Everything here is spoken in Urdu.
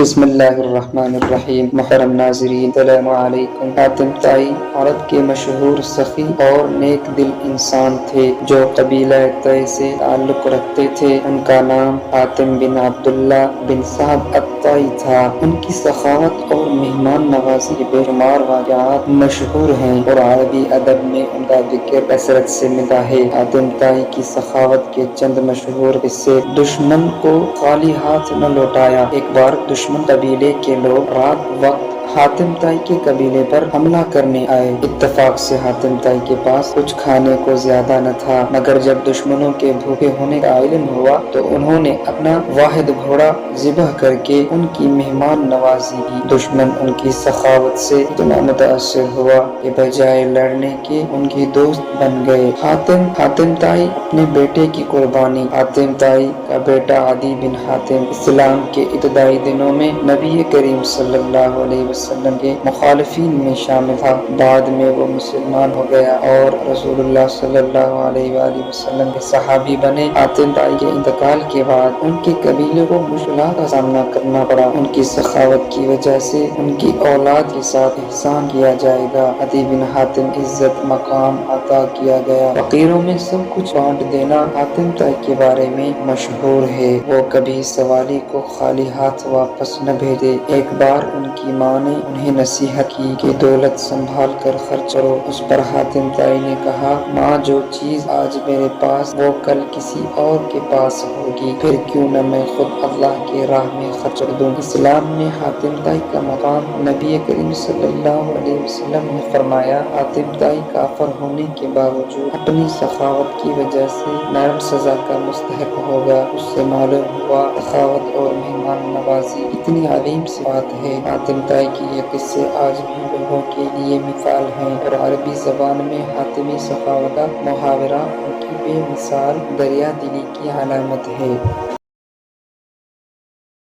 بسم اللہ الرحمن الرحیم۔ محترم ناظرین، السلام علیکم۔ حاتم طائی عرب کے مشہور سخی اور نیک دل انسان تھے جو قبیلہ طئی سے تعلق رکھتے تھے۔ ان کا نام حاتم بن عبداللہ بن سعد الطائی تھا۔ ان کی سخاوت اور مہمان نوازی کے بے شمار واقعات مشہور ہیں اور عربی ادب میں ان کا ذکر کثرت سے ملتا ہے۔ حاتم طائی کی سخاوت کے چند مشہور قصے: دشمن کو خالی ہاتھ نہ لوٹایا۔ ایک بار دشمن قبیلے کے لوگ رات وقت حاتم طائی کے قبیلے پر حملہ کرنے آئے۔ اتفاق سے حاتم طائی کے پاس کچھ کھانے کو زیادہ نہ تھا، مگر جب دشمنوں کے بھوکے ہونے کا علم ہوا تو انہوں نے اپنا واحد گھوڑا ذبح کر کے ان کی مہمان نوازی کی۔ دشمن ان کی سخاوت سے اتنا متاثر ہوا کہ بجائے لڑنے کے ان کے دوست بن گئے۔ حاتم طائی اپنے بیٹے کی قربانی: حاتم طائی کا بیٹا عدی بن حاتم اسلام کے ابتدائی دنوں میں نبی کریم صلی اللہ علیہ وسلم کے مخالفین میں شامل تھا۔ بعد میں وہ مسلمان ہو گیا اور رسول اللہ صلی اللہ علیہ وآلہ وسلم کے صحابی بنے۔ حاتم طائی کے انتقال کے بعد ان کے قبیلے کو مشکلات کا سامنا کرنا پڑا۔ ان کی سخاوت کی وجہ سے ان کی اولاد کے ساتھ احسان کیا جائے گا۔ عدی بن حاتم عزت مقام عطا کیا گیا۔ فقیروں میں سب کچھ بانٹ دینا حاتم طائی کے بارے میں مشہور ہے۔ وہ کبھی سوالی کو خالی ہاتھ واپس نہ بھیجے۔ ایک بار ان کی ماں نے انہیں نصیحت کی کہ دولت سنبھال کر خرچ کرو۔ اس پر حاتم طائی نے کہا، ماں، جو چیز آج میرے پاس وہ کل کسی اور کے پاس ہوگی، پھر کیوں نہ میں خود اللہ کی راہ میں خرچ کر دوں۔ اسلام میں حاتم طائی کا مقام: نبی کریم صلی اللہ علیہ وسلم نے فرمایا، حاتم طائی کافر ہونے کے باوجود اپنی سخاوت کی وجہ سے نرم سزا کا مستحق ہوگا۔ اس سے معلوم ہوا سخاوت اور مہمان نوازی کتنی عظیم سی بات ہے۔ حاتم طائی کی یہ قصے آج بھی لوگوں کے لیے مثال ہیں اور عربی زبان میں حاتمی سخاوت کا محاورہ ان کی بے مثال دریا دلی کی علامت ہے۔